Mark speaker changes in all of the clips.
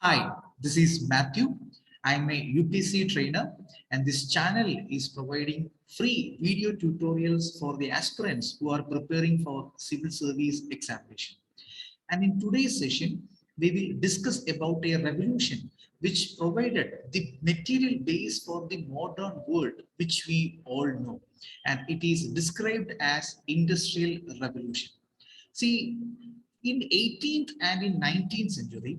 Speaker 1: Hi, this is Matthew. I'm a UPC trainer, and this channel is providing free video tutorials for the aspirants who are preparing for civil service examination. And in today's session, we will discuss about a revolution which provided the material base for the modern world, which we all know. And it is described as industrial revolution. See, in 18th and in 19th century,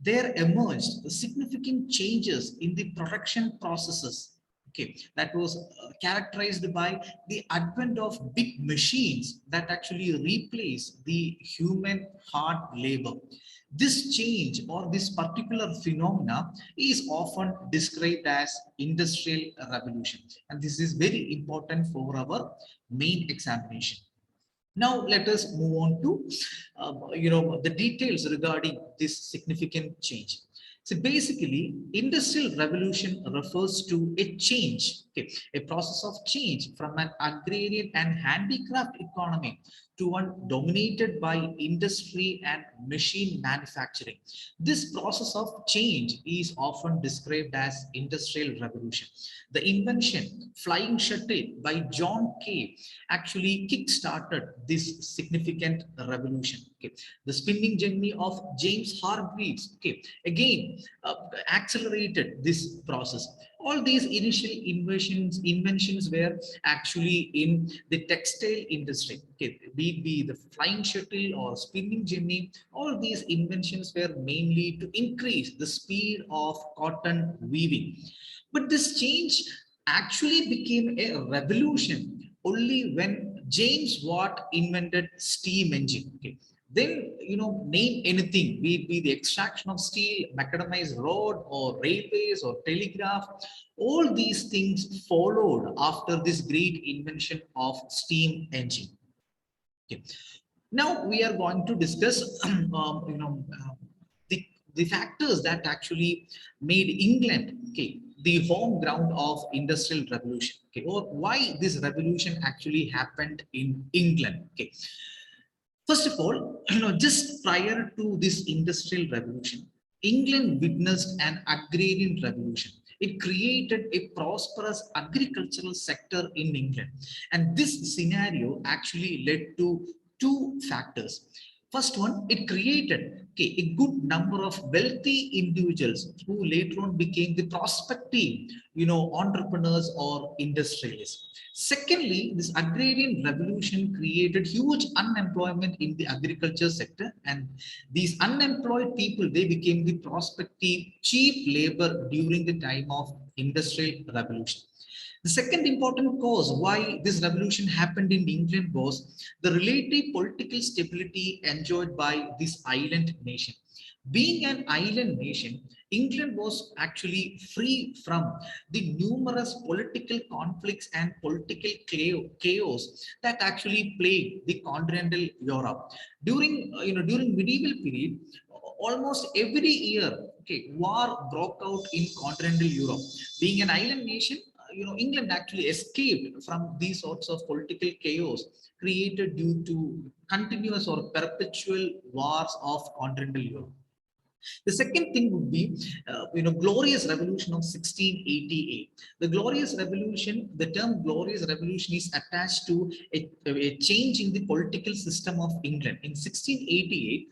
Speaker 1: there emerged significant changes in the production processes. Okay, that was characterized by the advent of big machines that actually replace the human hard labor. This change or this particular phenomena is often described as industrial revolution, and this is very important for our main examination. Now let us move on to the details regarding this significant change. So basically, industrial revolution refers to a change, okay, a process of change from an agrarian and handicraft economy to one dominated by industry and machine manufacturing. This process of change is often described as industrial revolution. The invention flying shuttle by John Kay actually kick-started this significant revolution. Okay, the spinning jenny of James Hargreaves, okay, again accelerated this process. All these initial inventions were actually in the textile industry. Okay, be it be the flying shuttle or spinning jenny, all these inventions were mainly to increase the speed of cotton weaving. But this change actually became a revolution only when James Watt invented steam engine. Okay. Then, name anything, be it be the extraction of steel, macadamized rod, or railways, or telegraph. All these things followed after this great invention of steam engine. Okay. Now we are going to discuss, the factors that actually made England, okay, the home ground of industrial revolution, okay, or why this revolution actually happened in England. Okay, first of all, just prior to this industrial revolution, England witnessed an agrarian revolution. It created a prosperous agricultural sector in England. And this scenario actually led to two factors. First one, it created, okay, a good number of wealthy individuals who later on became the prospective, entrepreneurs or industrialists. Secondly, this agrarian revolution created huge unemployment in the agriculture sector, and these unemployed people, they became the prospective cheap labor during the time of industrial revolution. The second important cause why this revolution happened in England was the relative political stability enjoyed by this island nation. Being an island nation, England was actually free from the numerous political conflicts and political chaos that actually plagued the continental Europe. During medieval period, almost every year, okay, war broke out in continental Europe. Being an island nation, England actually escaped from these sorts of political chaos created due to continuous or perpetual wars of continental Europe. The second thing would be, glorious revolution of 1688. The glorious revolution, the term glorious revolution is attached to a change in the political system of England. In 1688,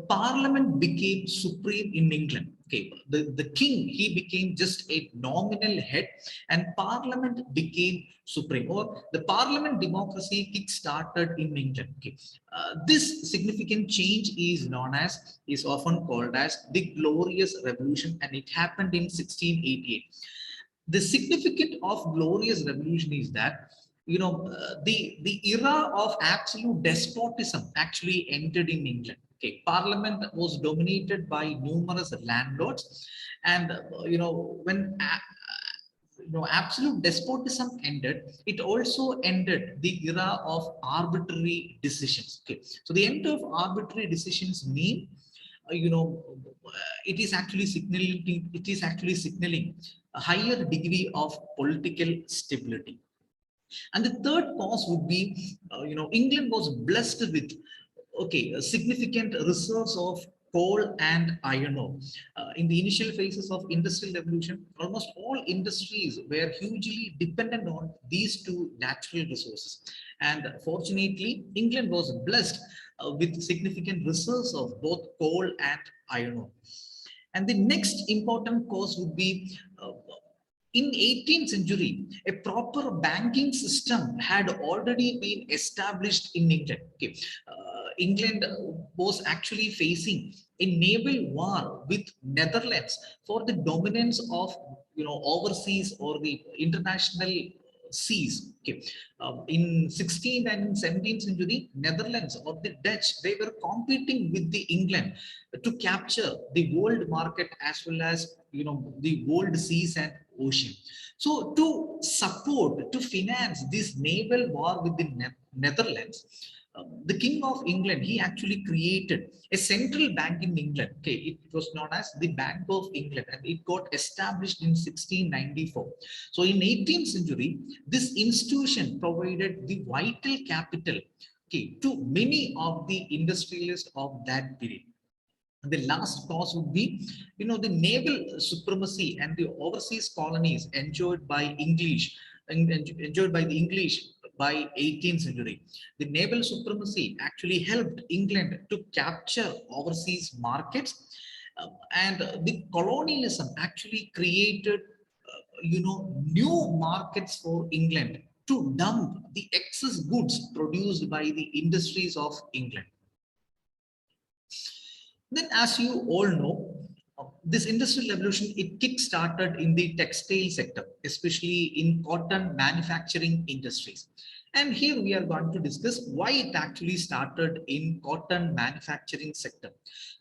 Speaker 1: Parliament became supreme in England. Okay, the king, he became just a nominal head, and Parliament became supreme, or the Parliament democracy kick-started in England. Okay, this significant change is often called as the Glorious Revolution, and it happened in 1688. The significance of Glorious Revolution is that the era of absolute despotism actually entered in England. Okay, Parliament was dominated by numerous landlords, and when absolute despotism ended, it also ended the era of arbitrary decisions. Okay, so the end of arbitrary decisions mean, it is actually signaling a higher degree of political stability. And the third cause would be, England was blessed with, okay, significant reserves of coal and iron ore. In the initial phases of industrial revolution, almost all industries were hugely dependent on these two natural resources. And fortunately, England was blessed with significant reserves of both coal and iron ore. And the next important cause would be in 18th century, a proper banking system had already been established in England. Okay. England was actually facing a naval war with Netherlands for the dominance of overseas or the international seas. Okay. In 16th and 17th century, Netherlands or the Dutch, they were competing with the England to capture the world market as well as the world seas and ocean. So to support, to finance this naval war with the Netherlands, the King of England, he actually created a central bank in England. Okay, it was known as the Bank of England, and it got established in 1694. So in 18th century, this institution provided the vital capital, okay, to many of the industrialists of that period. And the last cause would be, the naval supremacy and the overseas colonies enjoyed by enjoyed by the English by 18th century. The naval supremacy actually helped England to capture overseas markets, and the colonialism actually created, new markets for England to dump the excess goods produced by the industries of England. Then, as you all know, this industrial revolution, it kick-started in the textile sector, especially in cotton manufacturing industries. And here we are going to discuss why it actually started in cotton manufacturing sector.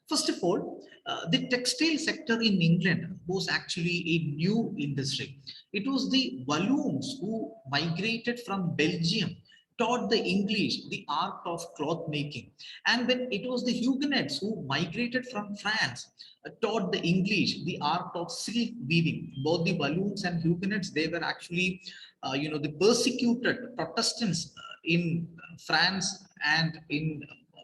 Speaker 1: First of all, the textile sector in England was actually a new industry. It was the Walloons who migrated from Belgium, taught the English the art of cloth making. And then it was the Huguenots who migrated from France, taught the English the art of silk weaving. Both the Walloons and Huguenots, they were actually, the persecuted Protestants in France and in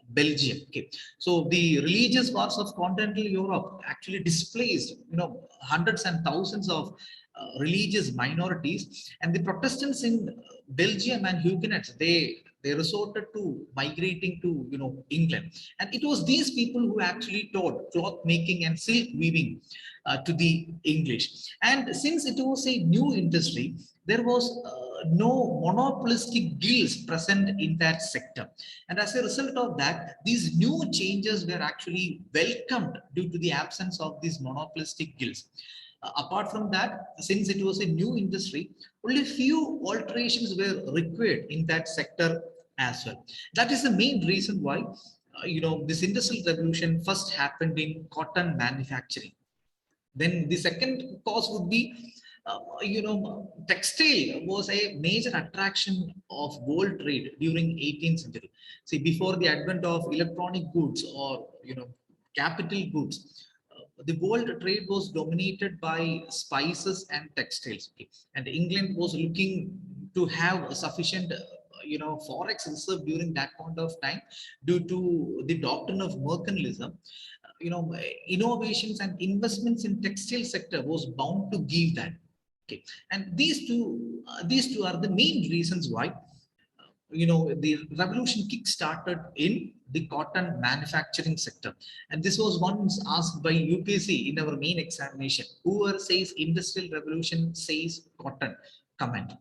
Speaker 1: Belgium. Okay, so the religious wars of continental Europe actually displaced, hundreds and thousands of religious minorities, and the Protestants in Belgium and Huguenots, they resorted to migrating to England, and it was these people who actually taught cloth making and silk weaving to the English. And since it was a new industry, there was no monopolistic guilds present in that sector, and as a result of that, these new changes were actually welcomed due to the absence of these monopolistic guilds. Apart from that, since it was a new industry, only few alterations were required in that sector as well. That is the main reason why this industrial revolution first happened in cotton manufacturing. Then the second cause would be, textile was a major attraction of world trade during 18th century. See, before the advent of electronic goods or capital goods, the world trade was dominated by spices and textiles. Okay? And England was looking to have a sufficient forex reserve during that point of time due to the doctrine of mercantilism. Innovations and investments in textile sector was bound to give that. Okay, and these two are the main reasons why the revolution kick-started in the cotton manufacturing sector. And this was once asked by UPSC in our main examination. Whoever says industrial revolution says cotton, comment.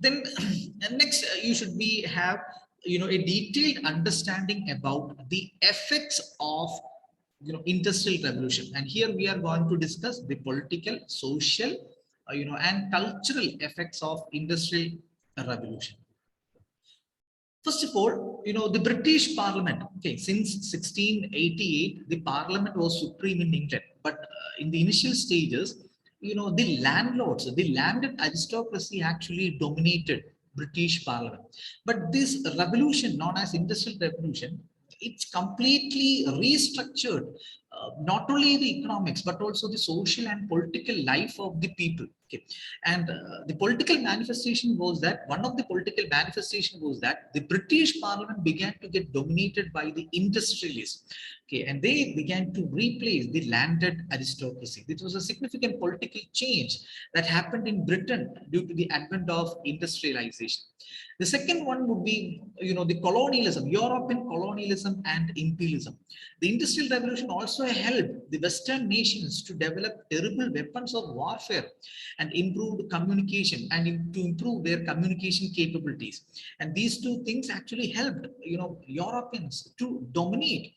Speaker 1: Then next you should be have a detailed understanding about the effects of industrial revolution. And here we are going to discuss the political, social, and cultural effects of industrial revolution. First of all, the British Parliament, okay, since 1688, the Parliament was supreme in England. But in the initial stages, the landlords, the landed aristocracy actually dominated British Parliament. But this revolution, known as Industrial Revolution, it's completely restructured not only the economics but also the social and political life of the people. Okay, and the political manifestation was that one of the political manifestation was that the British Parliament began to get dominated by the industrialists. Okay, and they began to replace the landed aristocracy. This was a significant political change that happened in Britain due to the advent of industrialization. The second one would be, the colonialism, European colonialism and imperialism. The Industrial Revolution also helped the Western nations to develop terrible weapons of warfare and improved communication and to improve their communication capabilities. And these two things actually helped, Europeans to dominate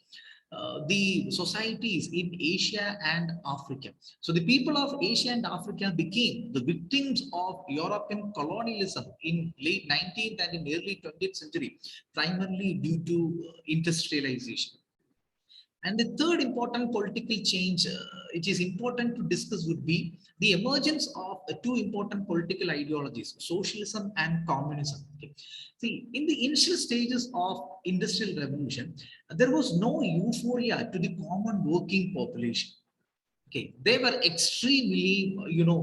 Speaker 1: the societies in Asia and Africa. So the people of Asia and Africa became the victims of European colonialism in late 19th and in early 20th century, primarily due to industrialization. And the third important political change, which is important to discuss, would be the emergence of two important political ideologies, socialism and communism. Okay. See, in the initial stages of industrial revolution, there was no euphoria to the common working population. Okay, they were extremely,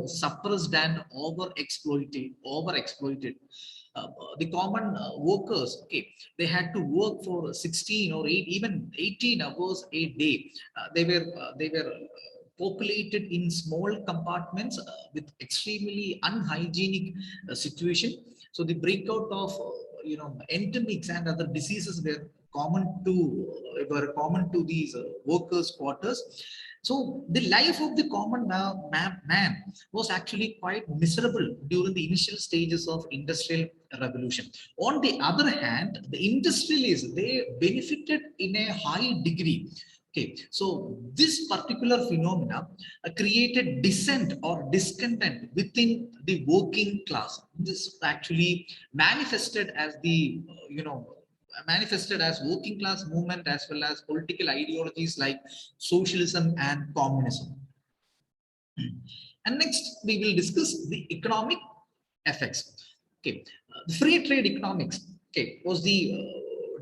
Speaker 1: suppressed and overexploited. The common workers, okay, they had to work for 16 or 8, even 18 hours a day. They were populated in small compartments with extremely unhygienic situation. So the breakout of endemics and other diseases were common to these workers' quarters. So the life of the common man was actually quite miserable during the initial stages of industrial revolution. On the other hand, the industrialists, they benefited in a high degree. Okay, so this particular phenomena created dissent or discontent within the working class. This actually manifested as working class movement as well as political ideologies like socialism and communism. And next, we will discuss the economic effects. Okay, the free trade economics, okay, was the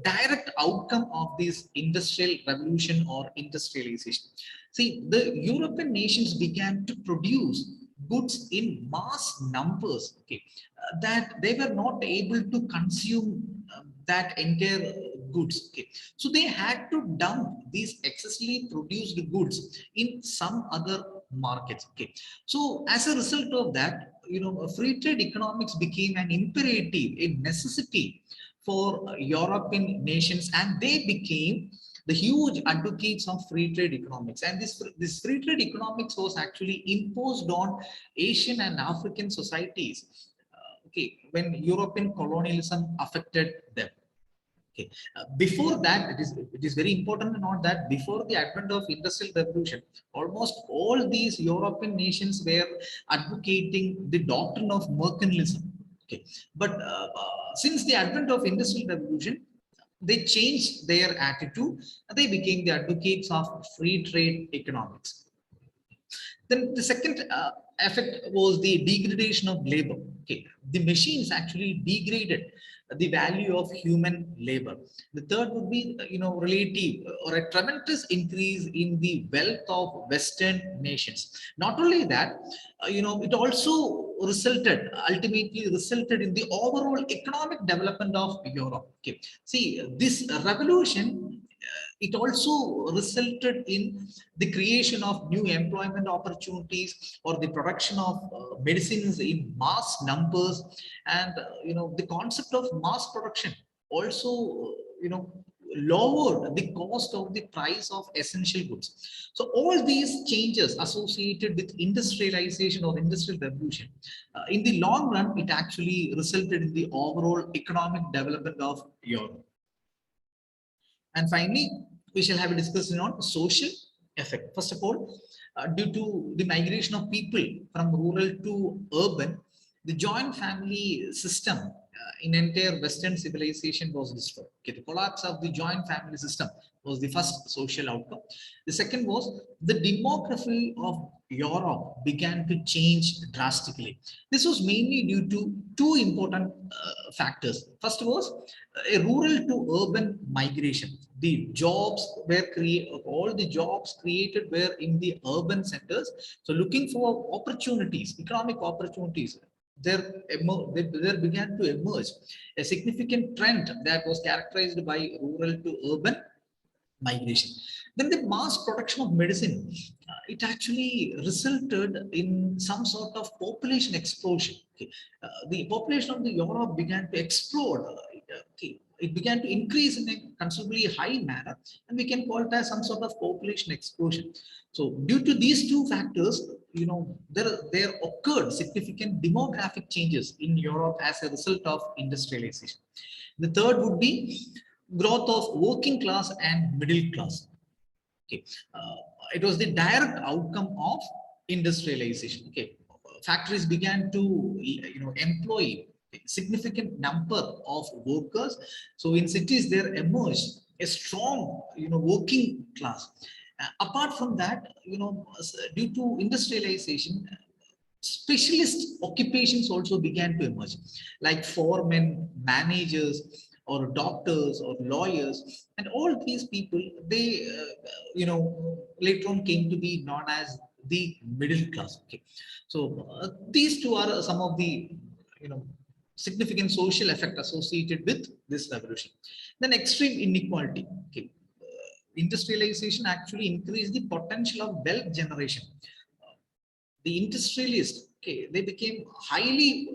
Speaker 1: direct outcome of this industrial revolution or industrialization. See, the European nations began to produce goods in mass numbers, okay, that they were not able to consume that entire goods. Okay, so they had to dump these excessively produced goods in some other markets. Okay, so as a result of that, free trade economics became an imperative, a necessity for European nations, and they became the huge advocates of free trade economics. And this free trade economics was actually imposed on Asian and African societies. Okay, when European colonialism affected them. Okay. Before that, it is very important to note that before the advent of industrial revolution, almost all these European nations were advocating the doctrine of mercantilism. Okay, but since the advent of industrial revolution, they changed their attitude. They became the advocates of free trade economics. Then the second effect was the degradation of labor. Okay, the machines actually degraded the value of human labor. The third would be, relative or a tremendous increase in the wealth of Western nations. Not only that, it also ultimately resulted in the overall economic development of Europe. Okay, see, this revolution, it also resulted in the creation of new employment opportunities or the production of medicines in mass numbers. And the concept of mass production also lowered the cost of the price of essential goods. So all these changes associated with industrialization or industrial revolution, in the long run, it actually resulted in the overall economic development of Europe. And finally, we shall have a discussion on social effect. First of all, due to the migration of people from rural to urban, The joint family system in entire Western civilization was destroyed. Okay, the collapse of the joint family system was the first social outcome. The second was the demography of Europe began to change drastically. This was mainly due to two important factors. First was a rural to urban migration. The jobs were created, all the jobs created were in the urban centers. So looking for opportunities, economic opportunities, there began to emerge a significant trend that was characterized by rural to urban migration. Then the mass production of medicine, it actually resulted in some sort of population explosion. Okay. The population of the Europe began to explode. Okay. It began to increase in a considerably high manner, and we can call it as some sort of population explosion. So, due to these two factors, there occurred significant demographic changes in Europe as a result of industrialization. The third would be growth of working class and middle class. Okay, it was the direct outcome of industrialization. Okay, factories began to employ a significant number of workers. So in cities there emerged a strong working class. Apart from that, due to industrialization, specialist occupations also began to emerge, like foremen, managers, or doctors, or lawyers, and all these people, they, later on came to be known as the middle class. Okay, so these two are some of the, you know, significant social effect associated with this revolution. Then extreme inequality. Okay, industrialization actually increased the potential of wealth generation. The industrialists, okay, they became highly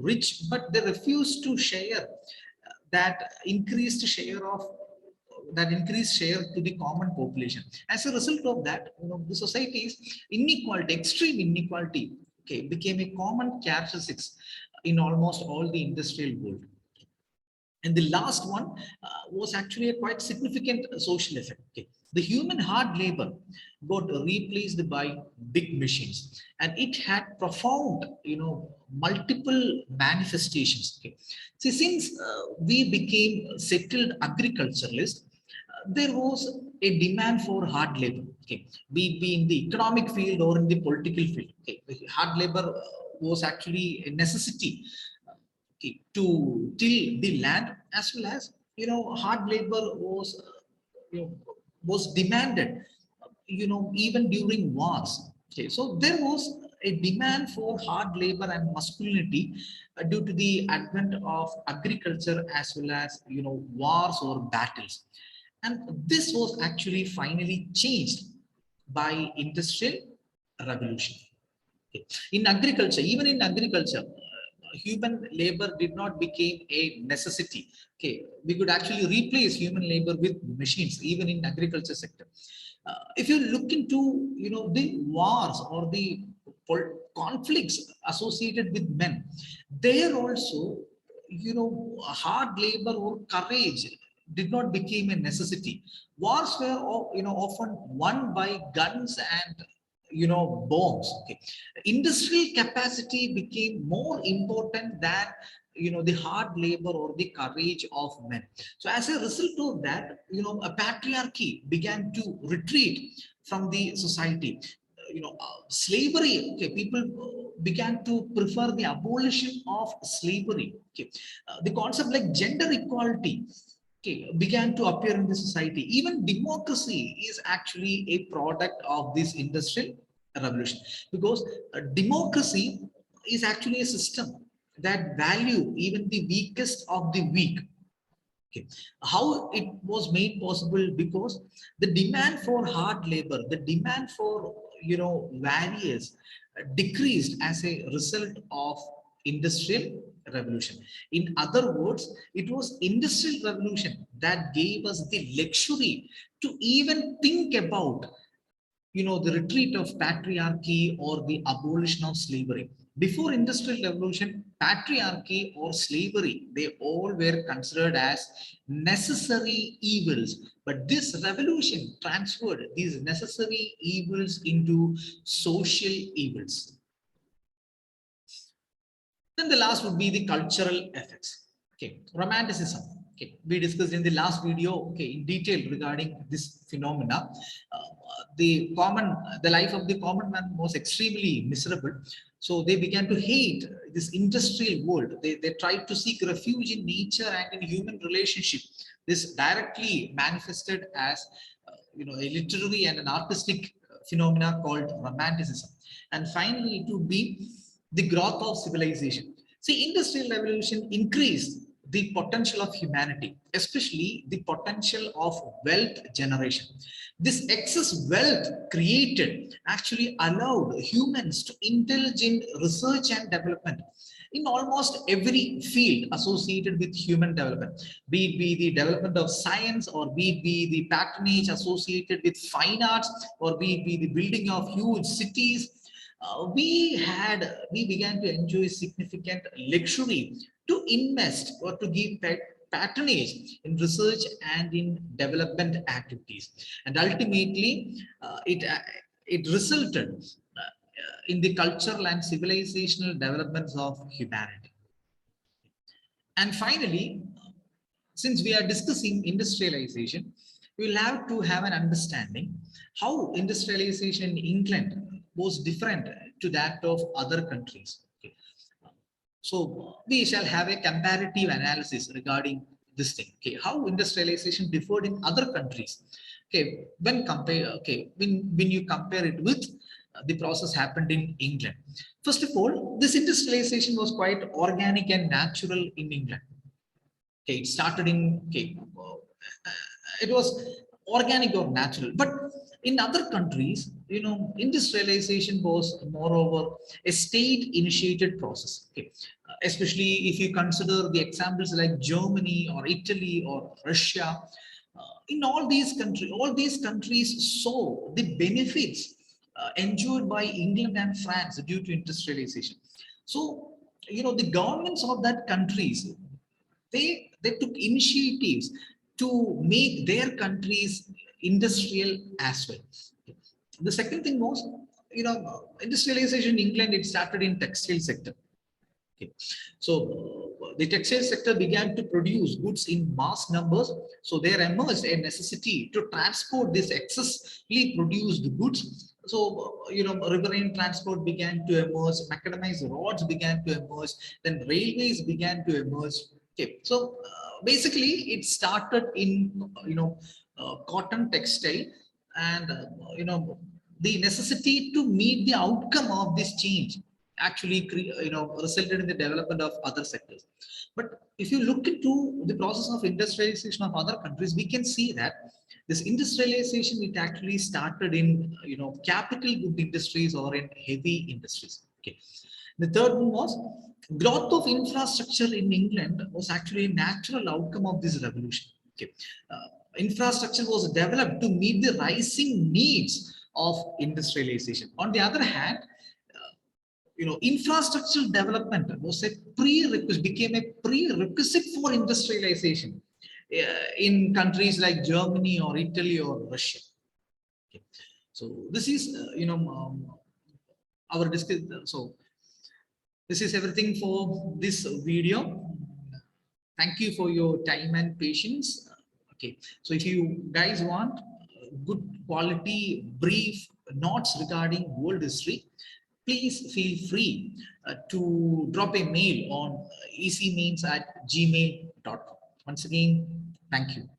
Speaker 1: rich, but they refused to share that increased share of that increased share to the common population. As a result of that, the society's inequality, extreme inequality, okay, became a common characteristics in almost all the industrial world. And the last one was actually a quite significant social effect. Okay. The human hard labor got replaced by big machines, and it had profound, multiple manifestations. Okay. See, since we became settled agriculturalists, there was a demand for hard labor. Okay, be in the economic field or in the political field. Okay, the hard labor was actually a necessity, okay, to till the land, as well as hard labor was was demanded, even during wars. Okay, so there was a demand for hard labor and masculinity due to the advent of agriculture, as well as wars or battles. And this was actually finally changed by industrial revolution. Okay. In agriculture, even in agriculture, human labor did not become a necessity. Okay, we could actually replace human labor with machines, even in agriculture sector. If you look into the wars or the conflicts associated with men, there also hard labor or courage did not become a necessity. Wars were often won by guns and bombs. Okay, industrial capacity became more important than the hard labor or the courage of men. So as a result of that, a patriarchy began to retreat from the society. Slavery. Okay, people began to prefer the abolition of slavery. Okay, the concept like gender equality, okay, began to appear in the society. Even democracy is actually a product of this industrial revolution, because democracy is actually a system that value even the weakest of the weak. Okay. How it was made possible? Because the demand for hard labor, the demand for various decreased as a result of industrial revolution. In other words, it was industrial revolution that gave us the luxury to even think about the retreat of patriarchy or the abolition of slavery. Before industrial revolution, patriarchy or slavery, they all were considered as necessary evils. But this revolution transferred these necessary evils into social evils. Then the last would be the cultural effects. Okay, romanticism. Okay, we discussed in the last video, okay, in detail regarding this phenomena. The life of the common man was extremely miserable. So they began to hate this industrial world. They tried to seek refuge in nature and in human relationship. This directly manifested as a literary and an artistic phenomena called romanticism. And finally, it would be the growth of civilization. See, industrial revolution increased the potential of humanity, especially the potential of wealth generation. This excess wealth created actually allowed humans to indulge in research and development in almost every field associated with human development, be it be the development of science, or be the patronage associated with fine arts, or be it be the building of huge cities. We began to enjoy significant luxury to invest or to give patronage in research and in development activities, and ultimately it resulted in the cultural and civilizational developments of humanity. And finally, since we are discussing industrialization, we will have to have an understanding how industrialization in England was different to that of other countries. Okay. So we shall have a comparative analysis regarding this thing. Okay, how industrialization differed in other countries. Okay, when you compare it with the process happened in England. First of all, this industrialization was quite organic and natural in England. Okay, it started in it was organic or natural, but in other countries, industrialization was moreover a state initiated process. Okay, especially if you consider the examples like Germany or Italy or Russia. In all these countries saw the benefits enjoyed by England and France due to industrialization. So the governments of that countries, they took initiatives to make their countries industrial as well. The second thing was, industrialization in England, it started in textile sector. Okay. So the textile sector began to produce goods in mass numbers. So there emerged a necessity to transport this excessively produced goods. So, riverine transport began to emerge, macadamized rods began to emerge, then railways began to emerge. Okay. So basically it started in, cotton textile, and, the necessity to meet the outcome of this change actually resulted in the development of other sectors. But if you look into the process of industrialization of other countries, we can see that this industrialization, it actually started in capital good industries or in heavy industries. Okay. The third one was growth of infrastructure in England was actually a natural outcome of this revolution. Okay. Infrastructure was developed to meet the rising needs of industrialization. On the other hand, infrastructural development was a prerequisite, became a prerequisite for industrialization in countries like Germany or Italy or Russia. Okay. So this is, our discussion. So this is everything for this video. Thank you for your time and patience. Okay, so if you guys want good quality brief notes regarding world history, please feel free to drop a mail on ecmains@gmail.com. Once again, thank you.